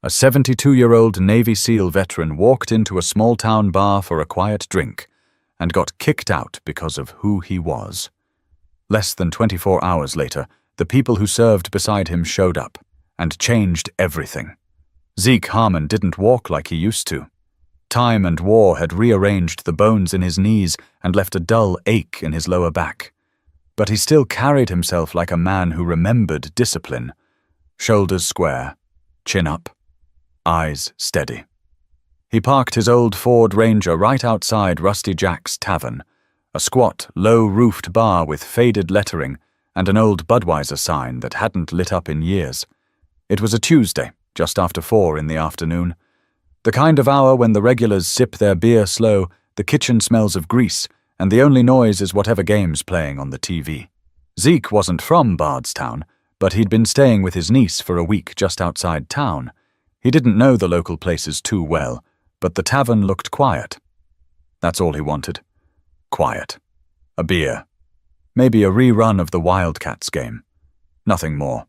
A 72-year-old Navy SEAL veteran walked into a small-town bar for a quiet drink and got kicked out because of who he was. Less than 24 hours later, the people who served beside him showed up and changed everything. Zeke Harmon didn't walk like he used to. Time and war had rearranged the bones in his knees and left a dull ache in his lower back. But he still carried himself like a man who remembered discipline. Shoulders square, chin up, eyes steady. He parked his old Ford Ranger right outside Rusty Jack's Tavern, a squat, low-roofed bar with faded lettering and an old Budweiser sign that hadn't lit up in years. It was a Tuesday, just after 4 in the afternoon. The kind of hour when the regulars sip their beer slow, the kitchen smells of grease, and the only noise is whatever game's playing on the TV. Zeke wasn't from Bardstown, but he'd been staying with his niece for a week just outside town. He didn't know the local places too well, but the tavern looked quiet. That's all he wanted. Quiet. A beer. Maybe a rerun of the Wildcats game. Nothing more.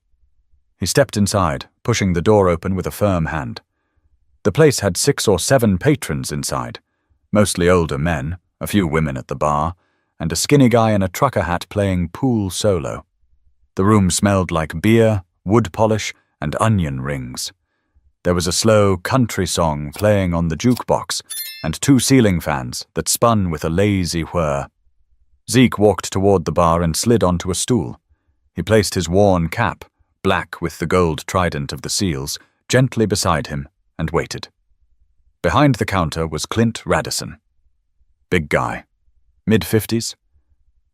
He stepped inside, pushing the door open with a firm hand. The place had 6 or 7 patrons inside, mostly older men, a few women at the bar, and a skinny guy in a trucker hat playing pool solo. The room smelled like beer, wood polish, and onion rings. There was a slow country song playing on the jukebox, and 2 ceiling fans that spun with a lazy whir. Zeke walked toward the bar and slid onto a stool. He placed his worn cap, black with the gold trident of the SEALs, gently beside him and waited. Behind the counter was Clint Radisson. Big guy. Mid-50s.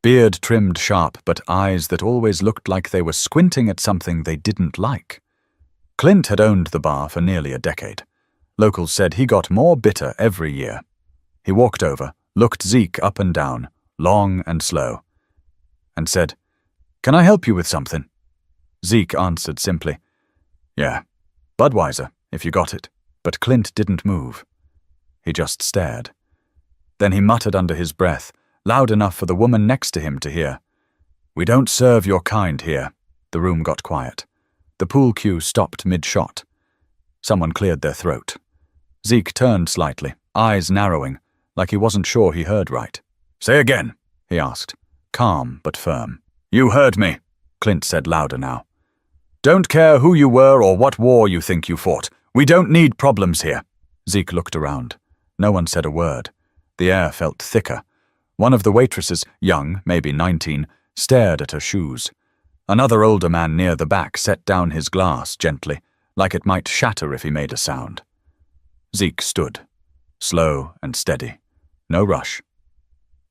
Beard trimmed sharp, but eyes that always looked like they were squinting at something they didn't like. Clint had owned the bar for nearly a decade. Locals said he got more bitter every year. He walked over, looked Zeke up and down, long and slow, and said, "Can I help you with something?" Zeke answered simply, "Yeah, Budweiser, if you got it." But Clint didn't move. He just stared. Then he muttered under his breath, loud enough for the woman next to him to hear, "We don't serve your kind here." The room got quiet. The pool cue stopped mid-shot. Someone cleared their throat. Zeke turned slightly, eyes narrowing, like he wasn't sure he heard right. "Say again," he asked, calm but firm. "You heard me," Clint said louder now. "Don't care who you were or what war you think you fought. We don't need problems here." Zeke looked around. No one said a word. The air felt thicker. One of the waitresses, young, maybe 19, stared at her shoes. Another older man near the back set down his glass gently, like it might shatter if he made a sound. Zeke stood, slow and steady. No rush.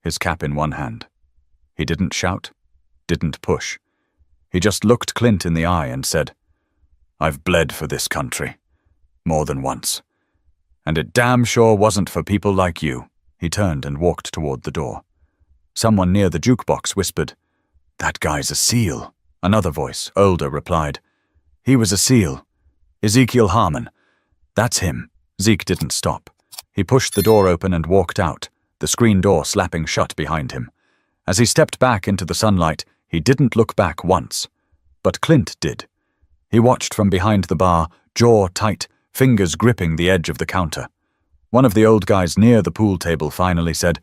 His cap in one hand. He didn't shout, didn't push. He just looked Clint in the eye and said, "I've bled for this country. More than once. And it damn sure wasn't for people like you." He turned and walked toward the door. Someone near the jukebox whispered, "That guy's a SEAL." Another voice, older, replied, "He was a SEAL. Ezekiel Harmon. That's him." Zeke didn't stop. He pushed the door open and walked out, the screen door slapping shut behind him. As he stepped back into the sunlight, he didn't look back once. But Clint did. He watched from behind the bar, jaw tight, fingers gripping the edge of the counter. One of the old guys near the pool table finally said,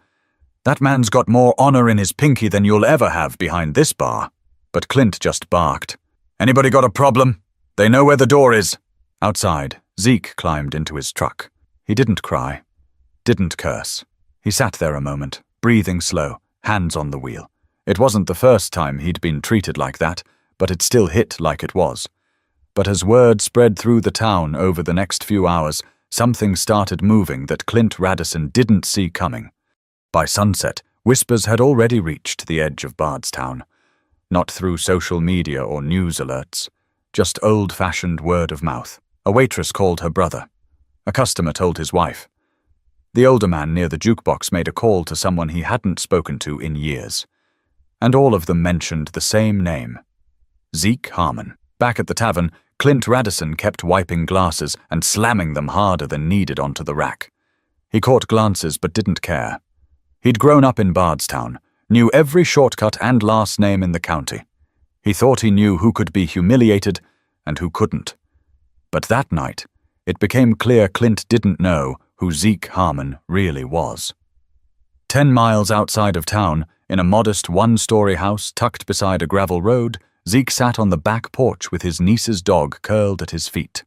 "That man's got more honor in his pinky than you'll ever have behind this bar." But Clint just barked, "Anybody got a problem? They know where the door is." Outside, Zeke climbed into his truck. He didn't cry, didn't curse. He sat there a moment, breathing slow, hands on the wheel. It wasn't the first time he'd been treated like that, but it still hit like it was. But as word spread through the town over the next few hours, something started moving that Clint Radisson didn't see coming. By sunset, whispers had already reached the edge of Bardstown. Not through social media or news alerts, just old-fashioned word of mouth. A waitress called her brother. A customer told his wife. The older man near the jukebox made a call to someone he hadn't spoken to in years. And all of them mentioned the same name. Zeke Harmon. Back at the tavern, Clint Radisson kept wiping glasses and slamming them harder than needed onto the rack. He caught glances but didn't care. He'd grown up in Bardstown, knew every shortcut and last name in the county. He thought he knew who could be humiliated and who couldn't. But that night, It became clear Clint didn't know who Zeke Harmon really was. 10 miles outside of town, in a modest one-story house tucked beside a gravel road, Zeke sat on the back porch with his niece's dog curled at his feet.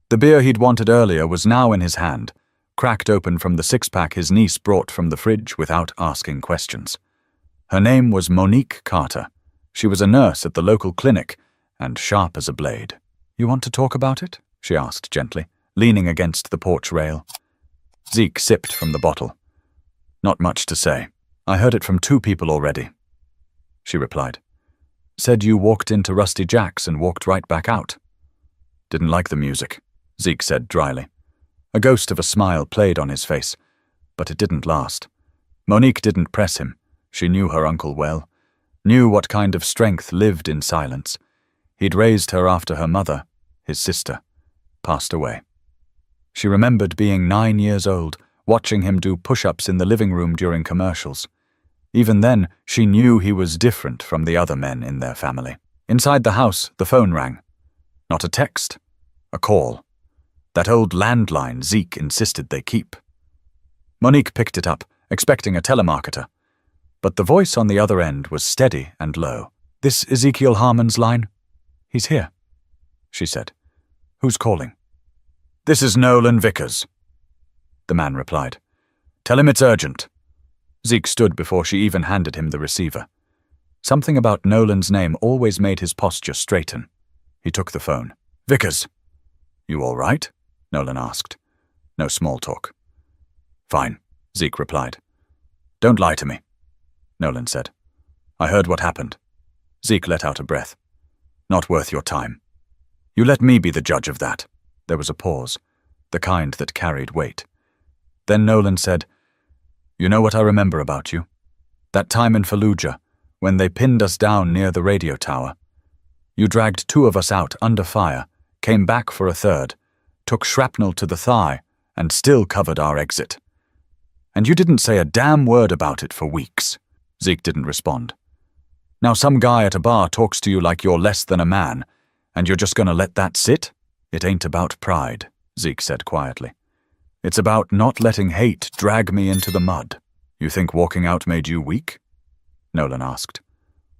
The beer he'd wanted earlier was now in his hand, cracked open from the six-pack his niece brought from the fridge without asking questions. Her name was Monique Carter. She was a nurse at the local clinic, and sharp as a blade. "You want to talk about it?" she asked gently, leaning against the porch rail. Zeke sipped from the bottle. "Not much to say. I heard it from 2 people already," she replied. "Said you walked into Rusty Jack's and walked right back out." "Didn't like the music," Zeke said dryly. A ghost of a smile played on his face, but it didn't last. Monique didn't press him. She knew her uncle well, knew what kind of strength lived in silence. He'd raised her after her mother, his sister, passed away. She remembered being 9 years old, watching him do push-ups in the living room during commercials. Even then, she knew he was different from the other men in their family. Inside the house, the phone rang. Not a text, a call. That old landline Zeke insisted they keep. Monique picked it up, expecting a telemarketer. But the voice on the other end was steady and low. "This Ezekiel Harmon's line?" "He's here," she said. "Who's calling?" "This is Nolan Vickers," the man replied. "Tell him it's urgent." Zeke stood before she even handed him the receiver. Something about Nolan's name always made his posture straighten. He took the phone. "Vickers." "You all right?" Nolan asked. No small talk. "Fine," Zeke replied. "Don't lie to me," Nolan said. "I heard what happened." Zeke let out a breath. "Not worth your time. You let me be the judge of that." There was a pause, the kind that carried weight. Then Nolan said, "You know what I remember about you? That time in Fallujah, when they pinned us down near the radio tower. You dragged 2 of us out under fire, came back for a third, took shrapnel to the thigh, and still covered our exit. And you didn't say a damn word about it for weeks." Zeke didn't respond. "Now some guy at a bar talks to you like you're less than a man, and you're just gonna let that sit? It ain't about pride," Zeke said quietly. "It's about not letting hate drag me into the mud." "You think walking out made you weak?" Nolan asked.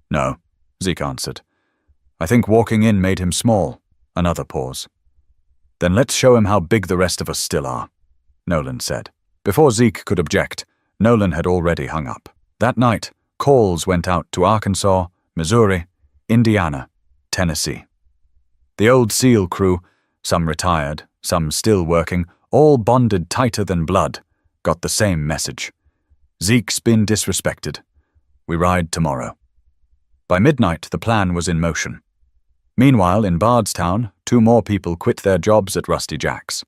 "No," Zeke answered. "I think walking in made him small." Another pause. "Then let's show him how big the rest of us still are," Nolan said. Before Zeke could object, Nolan had already hung up. That night, calls went out to Arkansas, Missouri, Indiana, Tennessee. The old SEAL crew, some retired, some still working, all bonded tighter than blood, got the same message. "Zeke's been disrespected. We ride tomorrow." By midnight, the plan was in motion. Meanwhile, in Bardstown, 2 more people quit their jobs at Rusty Jack's.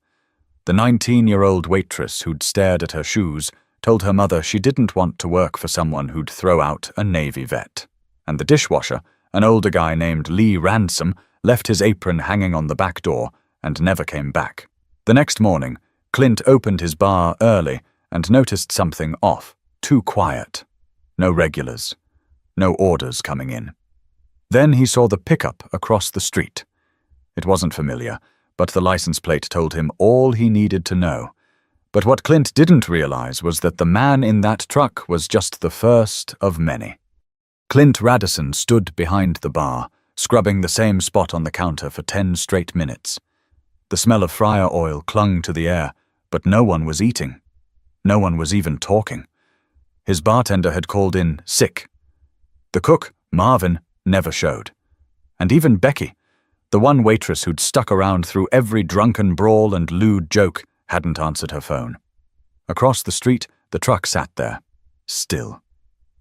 The 19-year-old waitress who'd stared at her shoes told her mother she didn't want to work for someone who'd throw out a Navy vet. And the dishwasher, an older guy named Lee Ransom, left his apron hanging on the back door and never came back. The next morning, Clint opened his bar early and noticed something off, too quiet. No regulars, no orders coming in. Then he saw the pickup across the street. It wasn't familiar, but the license plate told him all he needed to know. But what Clint didn't realize was that the man in that truck was just the first of many. Clint Radisson stood behind the bar, scrubbing the same spot on the counter for 10 straight minutes. The smell of fryer oil clung to the air, but no one was eating. No one was even talking. His bartender had called in sick. The cook, Marvin, never showed. And even Becky, the one waitress who'd stuck around through every drunken brawl and lewd joke, hadn't answered her phone. Across the street, the truck sat there, still,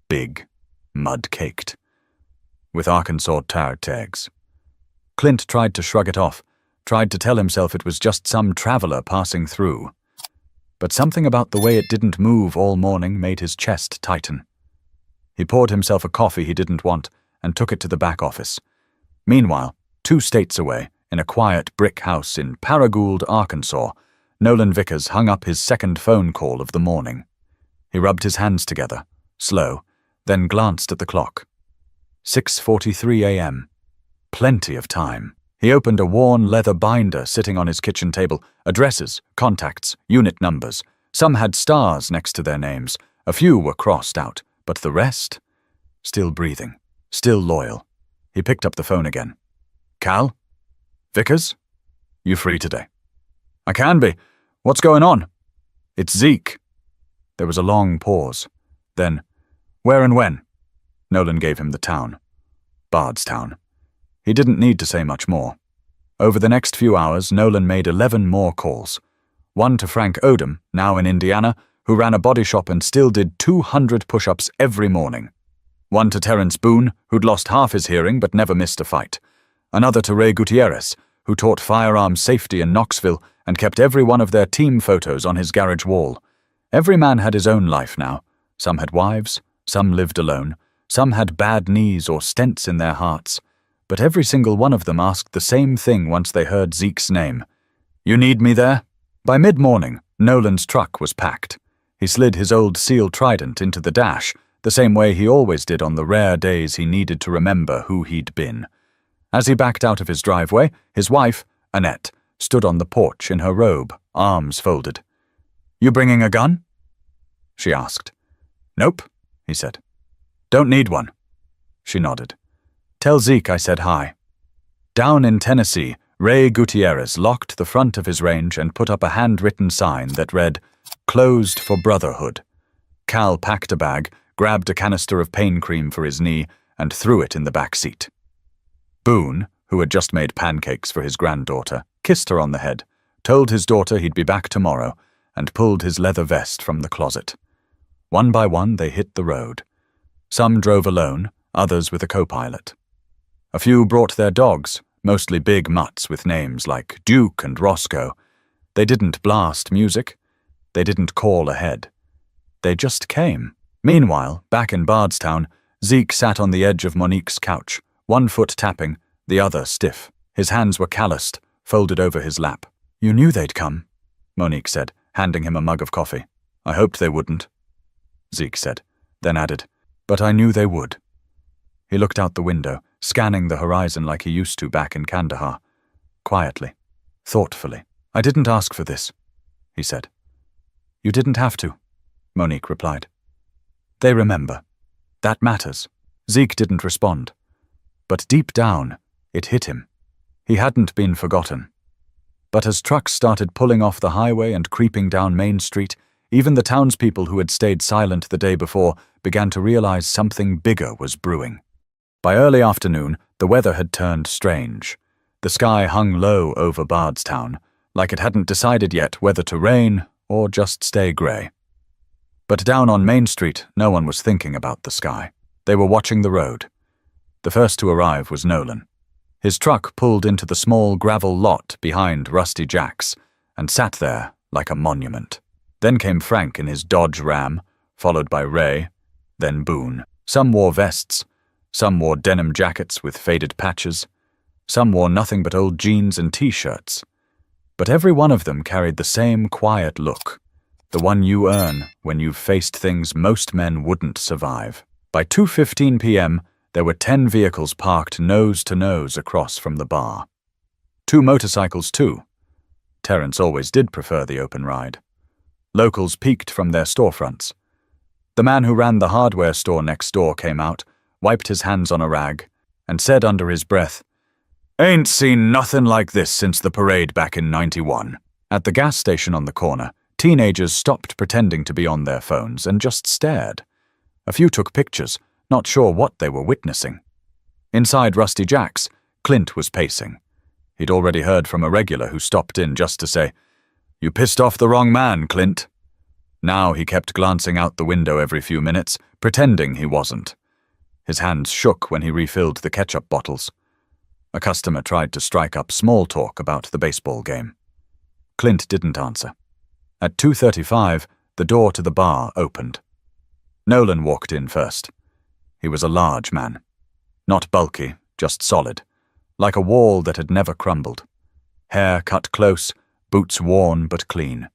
big, mud-caked, with Arkansas tire tags. Clint tried to shrug it off, tried to tell himself it was just some traveler passing through. But something about the way it didn't move all morning made his chest tighten. He poured himself a coffee he didn't want and took it to the back office. Meanwhile, 2 states away, in a quiet brick house in Paragould, Arkansas, Nolan Vickers hung up his second phone call of the morning. He rubbed his hands together, slow, then glanced at the clock. 6:43 a.m. Plenty of time. He opened a worn leather binder sitting on his kitchen table. Addresses, contacts, unit numbers. Some had stars next to their names. A few were crossed out, but the rest? Still breathing, still loyal. He picked up the phone again. Cal? Vickers? You free today? I can be. What's going on? It's Zeke. There was a long pause. Then, where and when? Nolan gave him the town. Bardstown. He didn't need to say much more. Over the next few hours, Nolan made 11 more calls. One to Frank Odom, now in Indiana, who ran a body shop and still did 200 push-ups every morning. One to Terrence Boone, who'd lost half his hearing but never missed a fight. Another to Ray Gutierrez, who taught firearms safety in Knoxville and kept every one of their team photos on his garage wall. Every man had his own life now. Some had wives, some lived alone, some had bad knees or stents in their hearts. But every single one of them asked the same thing once they heard Zeke's name. You need me there? By mid-morning, Nolan's truck was packed. He slid his old Seal Trident into the dash, the same way he always did on the rare days he needed to remember who he'd been. As he backed out of his driveway, his wife, Annette, stood on the porch in her robe, arms folded. You bringing a gun? She asked. Nope, he said. Don't need one. She nodded. Tell Zeke I said hi. Down in Tennessee, Ray Gutierrez locked the front of his range and put up a handwritten sign that read, Closed for Brotherhood. Cal packed a bag, grabbed a canister of pain cream for his knee, and threw it in the back seat. Boone, who had just made pancakes for his granddaughter, kissed her on the head, told his daughter he'd be back tomorrow, and pulled his leather vest from the closet. One by one they hit the road. Some drove alone, others with a co-pilot. A few brought their dogs, mostly big mutts with names like Duke and Roscoe. They didn't blast music. They didn't call ahead. They just came. Meanwhile, back in Bardstown, Zeke sat on the edge of Monique's couch, one foot tapping, the other stiff. His hands were calloused, folded over his lap. You knew they'd come, Monique said, handing him a mug of coffee. I hoped they wouldn't, Zeke said, then added, but I knew they would. He looked out the window, scanning the horizon like he used to back in Kandahar. Quietly, thoughtfully. I didn't ask for this, he said. You didn't have to, Monique replied. They remember. That matters. Zeke didn't respond. But deep down, it hit him. He hadn't been forgotten. But as trucks started pulling off the highway and creeping down Main Street, even the townspeople who had stayed silent the day before began to realize something bigger was brewing. By early afternoon, the weather had turned strange. The sky hung low over Bardstown, like it hadn't decided yet whether to rain or just stay grey. But down on Main Street, no one was thinking about the sky. They were watching the road. The first to arrive was Nolan. His truck pulled into the small gravel lot behind Rusty Jack's and sat there like a monument. Then came Frank in his Dodge Ram, followed by Ray, then Boone. Some wore vests. Some wore denim jackets with faded patches. Some wore nothing but old jeans and t-shirts. But every one of them carried the same quiet look, the one you earn when you've faced things most men wouldn't survive. By 2:15 p.m., there were 10 vehicles parked nose to nose across from the bar. 2 motorcycles, too. Terrence always did prefer the open ride. Locals peeked from their storefronts. The man who ran the hardware store next door came out, wiped his hands on a rag, and said under his breath, Ain't seen nothing like this since the parade back in '91. At the gas station on the corner, teenagers stopped pretending to be on their phones and just stared. A few took pictures, not sure what they were witnessing. Inside Rusty Jack's, Clint was pacing. He'd already heard from a regular who stopped in just to say, You pissed off the wrong man, Clint. Now he kept glancing out the window every few minutes, pretending he wasn't. His hands shook when he refilled the ketchup bottles. A customer tried to strike up small talk about the baseball game. Clint didn't answer. At 2:35, the door to the bar opened. Nolan walked in first. He was a large man. Not bulky, just solid, like a wall that had never crumbled. Hair cut close, boots worn but clean.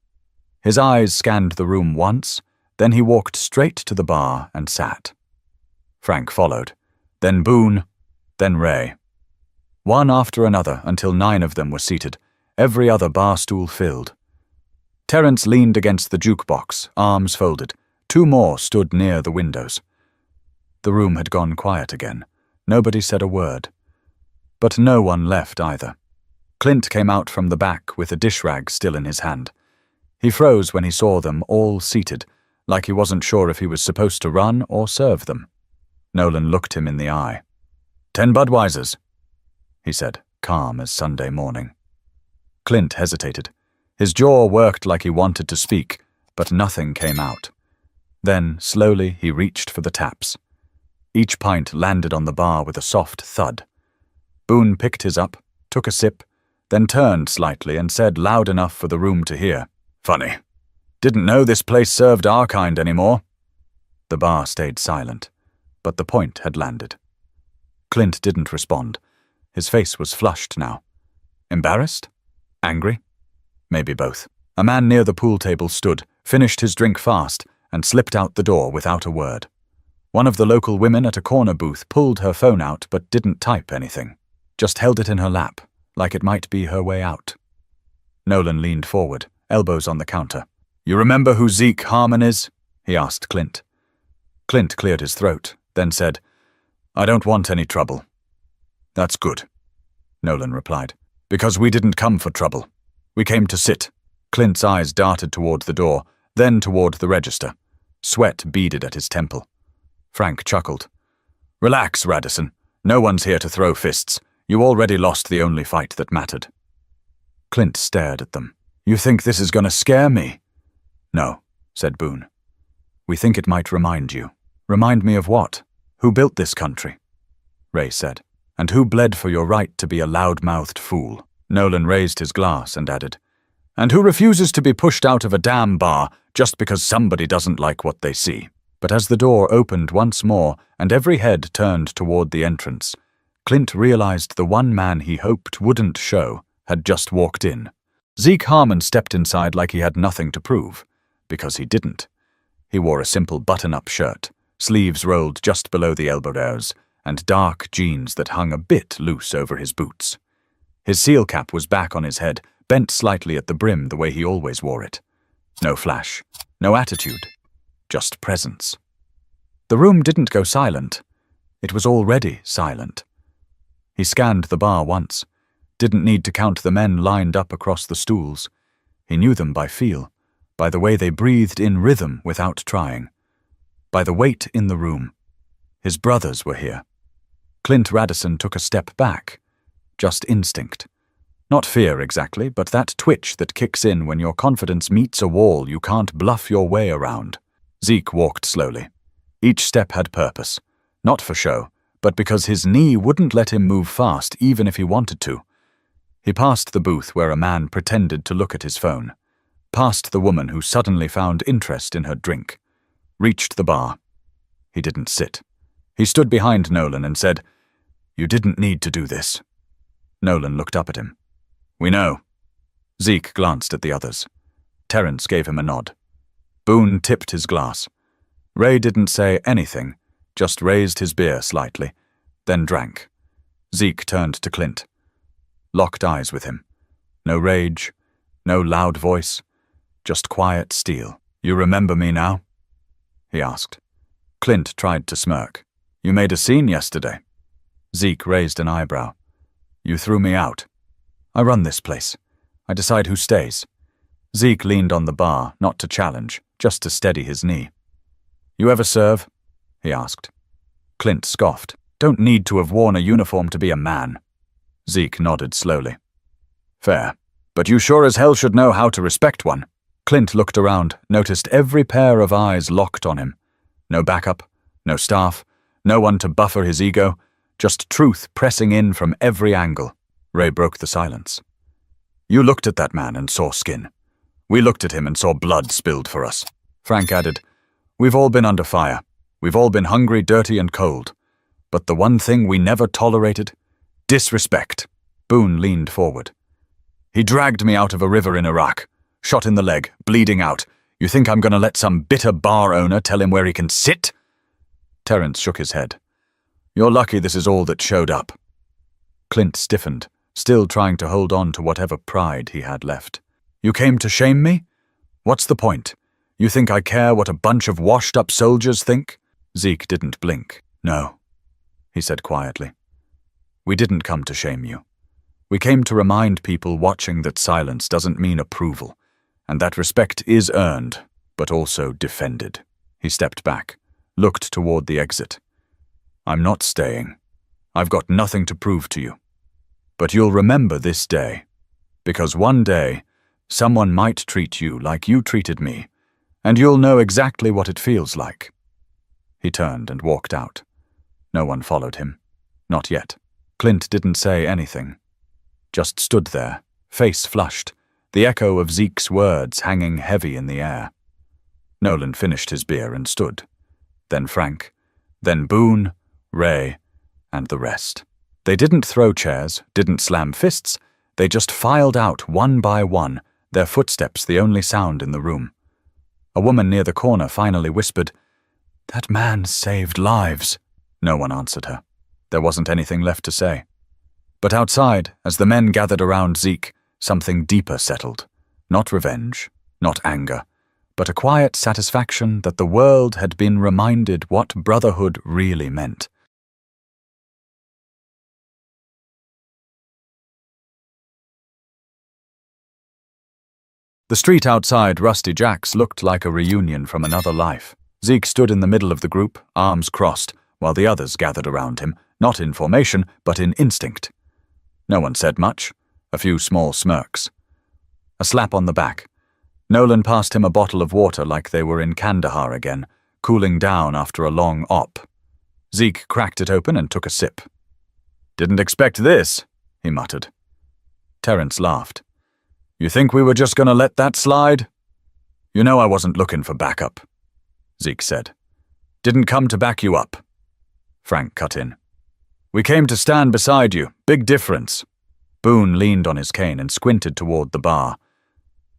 His eyes scanned the room once, then he walked straight to the bar and sat. Frank followed, then Boone, then Ray. one after another until 9 of them were seated, every other bar stool filled. Terence leaned against the jukebox, arms folded. 2 more stood near the windows. The room had gone quiet again. Nobody said a word. But no one left either. Clint came out from the back with a dish rag still in his hand. He froze when he saw them all seated, like he wasn't sure if he was supposed to run or serve them. Nolan looked him in the eye. 10 Budweisers, he said, calm as Sunday morning. Clint hesitated. His jaw worked like he wanted to speak, but nothing came out. Then, slowly, he reached for the taps. Each pint landed on the bar with a soft thud. Boone picked his up, took a sip, then turned slightly and said loud enough for the room to hear, "Funny. Didn't know this place served our kind anymore." The bar stayed silent, but the point had landed. Clint didn't respond. His face was flushed now. Embarrassed? Angry? Maybe both. A man near the pool table stood, finished his drink fast, and slipped out the door without a word. One of the local women at a corner booth pulled her phone out but didn't type anything, just held it in her lap, like it might be her way out. Nolan leaned forward, elbows on the counter. "You remember who Zeke Harmon is?" he asked Clint. Clint cleared his throat, then said, "I don't want any trouble." "That's good," Nolan replied, "because we didn't come for trouble. We came to sit." Clint's eyes darted toward the door, then toward the register. Sweat beaded at his temple. Frank chuckled. "Relax, Radisson. No one's here to throw fists. You already lost the only fight that mattered." Clint stared at them. "You think this is going to scare me?" "No," said Boone. "We think it might remind you." "Remind me of what? Who built this country?" Ray said. "And who bled for your right to be a loud-mouthed fool?" Nolan raised his glass and added, "And who refuses to be pushed out of a damn bar just because somebody doesn't like what they see?" But as the door opened once more and every head turned toward the entrance, Clint realized the one man he hoped wouldn't show had just walked in. Zeke Harmon stepped inside like he had nothing to prove, because he didn't. He wore a simple button-up shirt, sleeves rolled just below the elbows, and dark jeans that hung a bit loose over his boots. His seal cap was back on his head, bent slightly at the brim the way he always wore it. No flash, no attitude, just presence. The room didn't go silent. It was already silent. He scanned the bar once, didn't need to count the men lined up across the stools. He knew them by feel, by the way they breathed in rhythm without trying, by the weight in the room. His brothers were here. Clint Radisson took a step back, just instinct. Not fear exactly, but that twitch that kicks in when your confidence meets a wall you can't bluff your way around. Zeke walked slowly. Each step had purpose, not for show, but because his knee wouldn't let him move fast even if he wanted to. He passed the booth where a man pretended to look at his phone, past the woman who suddenly found interest in her drink, reached the bar. He didn't sit. He stood behind Nolan and said, "You didn't need to do this." Nolan looked up at him. "We know." Zeke glanced at the others. Terence gave him a nod. Boone tipped his glass. Ray didn't say anything, just raised his beer slightly, then drank. Zeke turned to Clint. Locked eyes with him. No rage, no loud voice, just quiet steel. "You remember me now?" he asked. Clint tried to smirk. "You made a scene yesterday." Zeke raised an eyebrow. "You threw me out. I run this place. I decide who stays." Zeke leaned on the bar, not to challenge, just to steady his knee. "You ever serve?" he asked. Clint scoffed. "Don't need to have worn a uniform to be a man." Zeke nodded slowly. "Fair. But you sure as hell should know how to respect one." Clint looked around, noticed every pair of eyes locked on him. No backup, no staff, no one to buffer his ego, just truth pressing in from every angle. Ray broke the silence. "You looked at that man and saw skin. We looked at him and saw blood spilled for us." Frank added, "We've all been under fire. We've all been hungry, dirty, and cold. But the one thing we never tolerated? Disrespect." Boone leaned forward. "He dragged me out of a river in Iraq, shot in the leg, bleeding out. You think I'm going to let some bitter bar owner tell him where he can sit?" Terence shook his head. "You're lucky this is all that showed up." Clint stiffened, still trying to hold on to whatever pride he had left. You came to shame me? What's the point? You think I care what a bunch of washed-up soldiers think? Zeke didn't blink. No, he said quietly. We didn't come to shame you. We came to remind people watching that silence doesn't mean approval, and that respect is earned, but also defended. He stepped back, looked toward the exit. I'm not staying. I've got nothing to prove to you. But you'll remember this day, because one day, someone might treat you like you treated me, and you'll know exactly what it feels like. He turned and walked out. No one followed him. Not yet. Clint didn't say anything. Just stood there, face flushed, the echo of Zeke's words hanging heavy in the air. Nolan finished his beer and stood. Then Frank. Then Boone, Ray, and the rest. They didn't throw chairs, didn't slam fists. They just filed out one by one, their footsteps the only sound in the room. A woman near the corner finally whispered, "That man saved lives." No one answered her. There wasn't anything left to say. But outside, as the men gathered around Zeke, something deeper settled. Not revenge, not anger, but a quiet satisfaction that the world had been reminded what brotherhood really meant. The street outside Rusty Jack's looked like a reunion from another life. Zeke stood in the middle of the group, arms crossed, while the others gathered around him, not in formation, but in instinct. No one said much, a few small smirks. A slap on the back. Nolan passed him a bottle of water like they were in Kandahar again, cooling down after a long op. Zeke cracked it open and took a sip. "Didn't expect this," he muttered. Terrence laughed. "You think we were just going to let that slide?" "You know I wasn't looking for backup," Zeke said. "Didn't come to back you up." Frank cut in. "We came to stand beside you. Big difference." Boone leaned on his cane and squinted toward the bar.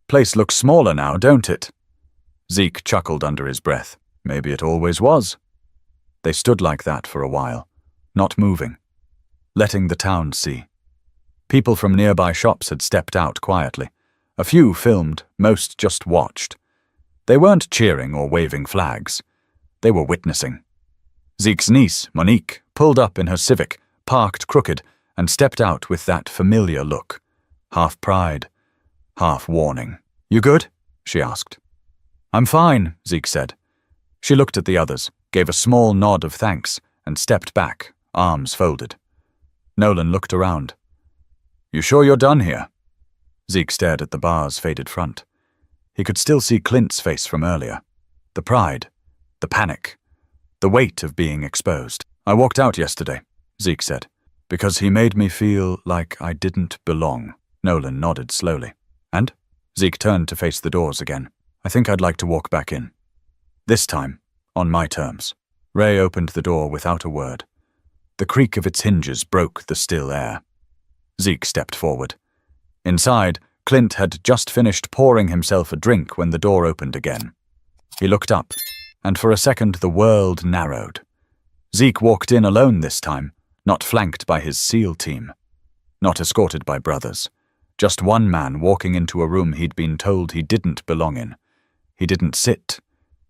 "Place looks smaller now, don't it?" Zeke chuckled under his breath. "Maybe it always was." They stood like that for a while, not moving, letting the town see. People from nearby shops had stepped out quietly. A few filmed, most just watched. They weren't cheering or waving flags. They were witnessing. Zeke's niece, Monique, pulled up in her Civic, parked crooked, and stepped out with that familiar look. Half pride, half warning. "You good?" she asked. "I'm fine," Zeke said. She looked at the others, gave a small nod of thanks, and stepped back, arms folded. Nolan looked around. "You sure you're done here?" Zeke stared at the bar's faded front. He could still see Clint's face from earlier. The pride, the panic, the weight of being exposed. "I walked out yesterday," Zeke said, "because he made me feel like I didn't belong." Nolan nodded slowly. "And?" Zeke turned to face the doors again. "I think I'd like to walk back in. This time, on my terms." Ray opened the door without a word. The creak of its hinges broke the still air. Zeke stepped forward. Inside, Clint had just finished pouring himself a drink when the door opened again. He looked up, and for a second the world narrowed. Zeke walked in alone this time, not flanked by his SEAL team, not escorted by brothers. Just one man walking into a room he'd been told he didn't belong in. He didn't sit,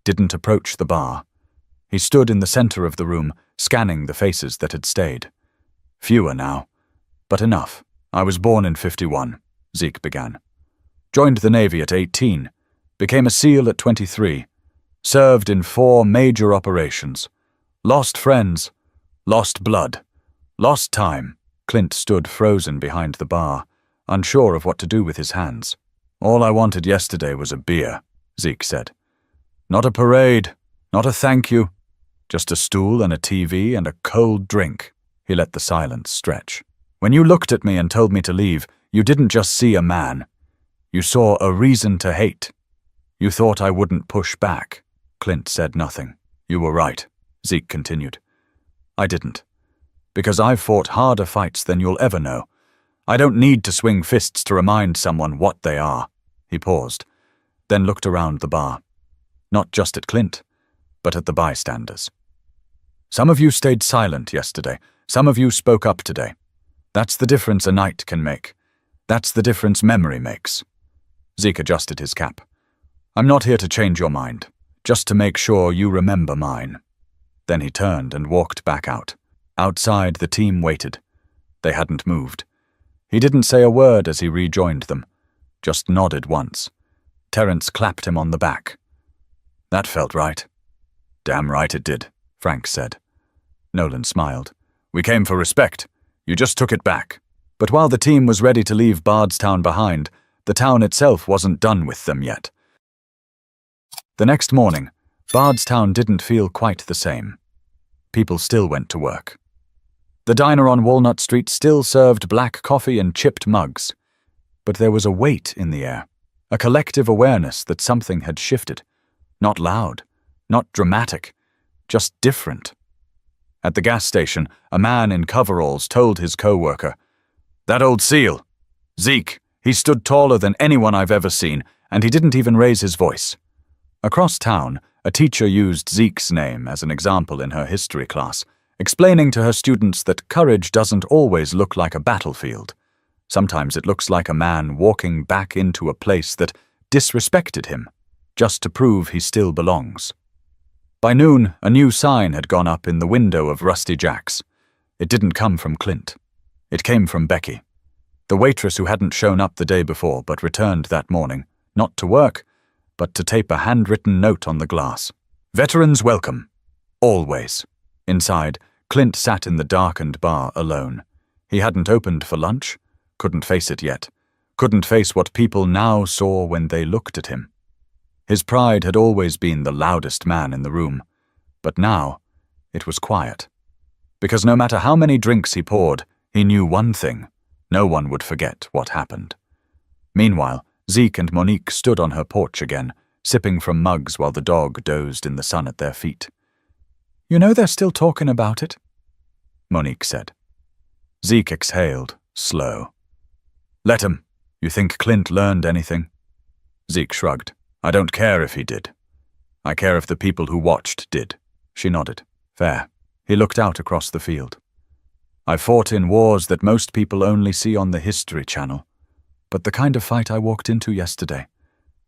didn't approach the bar. He stood in the center of the room, scanning the faces that had stayed. Fewer now, but enough. "I was born in 51, Zeke began. Joined the Navy at 18, became a SEAL at 23, served in 4 major operations. Lost friends, lost blood, lost time." Clint stood frozen behind the bar, unsure of what to do with his hands. "All I wanted yesterday was a beer," Zeke said. "Not a parade, not a thank you, just a stool and a TV and a cold drink." He let the silence stretch. "When you looked at me and told me to leave, you didn't just see a man. You saw a reason to hate. You thought I wouldn't push back." Clint said nothing. "You were right," Zeke continued. "I didn't. Because I've fought harder fights than you'll ever know. I don't need to swing fists to remind someone what they are." He paused, then looked around the bar. Not just at Clint, but at the bystanders. "Some of you stayed silent yesterday. Some of you spoke up today. That's the difference a night can make. That's the difference memory makes. Zeke adjusted his cap. I'm not here to change your mind, just to make sure you remember mine. Then he turned and walked back out. Outside, the team waited. They hadn't moved. He didn't say a word as he rejoined them, just nodded once. Terence clapped him on the back. That felt right. Damn right it did, Frank said. Nolan smiled. We came for respect. You just took it back. But while the team was ready to leave Bardstown behind, the town itself wasn't done with them yet. The next morning, Bardstown didn't feel quite the same. People still went to work. The diner on Walnut Street still served black coffee in chipped mugs. But there was a weight in the air, a collective awareness that something had shifted. Not loud, not dramatic, just different. At the gas station, a man in coveralls told his co-worker, "That old seal, Zeke, he stood taller than anyone I've ever seen, and he didn't even raise his voice." Across town, a teacher used Zeke's name as an example in her history class, explaining to her students that courage doesn't always look like a battlefield. Sometimes it looks like a man walking back into a place that disrespected him, just to prove he still belongs. By noon, a new sign had gone up in the window of Rusty Jack's. It didn't come from Clint. It came from Becky, the waitress who hadn't shown up the day before but returned that morning, not to work, but to tape a handwritten note on the glass. Veterans welcome. Always. Inside, Clint sat in the darkened bar alone. He hadn't opened for lunch, couldn't face it yet, couldn't face what people now saw when they looked at him. His pride had always been the loudest man in the room, but now it was quiet. Because no matter how many drinks he poured, he knew one thing: no one would forget what happened. Meanwhile, Zeke and Monique stood on her porch again, sipping from mugs while the dog dozed in the sun at their feet. "You know they're still talking about it," Monique said. Zeke exhaled, slow. "Let him. You think Clint learned anything?" Zeke shrugged. "I don't care if he did. I care if the people who watched did." She nodded. "Fair." He looked out across the field. "I fought in wars that most people only see on the History Channel. But the kind of fight I walked into yesterday,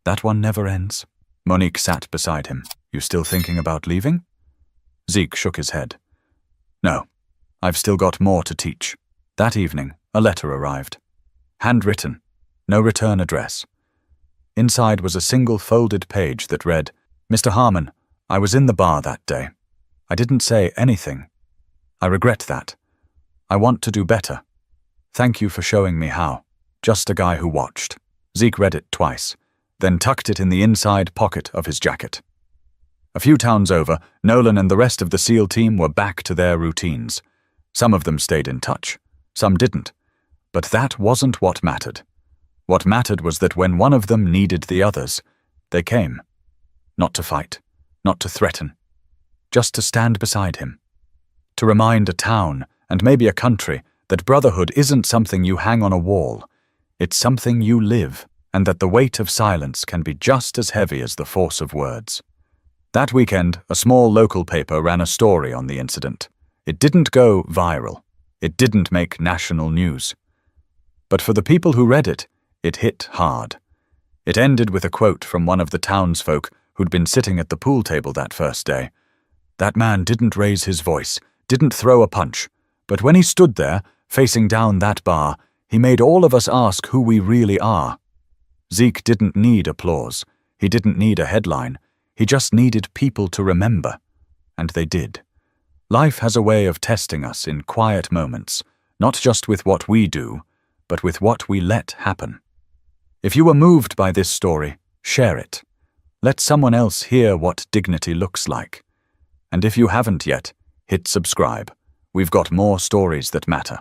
that one never ends." Monique sat beside him. "You still thinking about leaving?" Zeke shook his head. "No, I've still got more to teach." That evening, a letter arrived. Handwritten, no return address. Inside was a single folded page that read, "Mr. Harmon, I was in the bar that day. I didn't say anything. I regret that. I want to do better. Thank you for showing me how. Just a guy who watched." Zeke read it twice, then tucked it in the inside pocket of his jacket. A few towns over, Nolan and the rest of the SEAL team were back to their routines. Some of them stayed in touch, some didn't. But that wasn't what mattered. What mattered was that when one of them needed the others, they came. Not to fight, not to threaten, just to stand beside him. To remind a town, and maybe a country, that brotherhood isn't something you hang on a wall. It's something you live, and that the weight of silence can be just as heavy as the force of words. That weekend, a small local paper ran a story on the incident. It didn't go viral. It didn't make national news. But for the people who read it, it hit hard. It ended with a quote from one of the townsfolk who'd been sitting at the pool table that first day. "That man didn't raise his voice, didn't throw a punch, but when he stood there, facing down that bar, he made all of us ask who we really are." Zeke didn't need applause. He didn't need a headline. He just needed people to remember. And they did. Life has a way of testing us in quiet moments, not just with what we do, but with what we let happen. If you were moved by this story, share it. Let someone else hear what dignity looks like. And if you haven't yet, hit subscribe. We've got more stories that matter.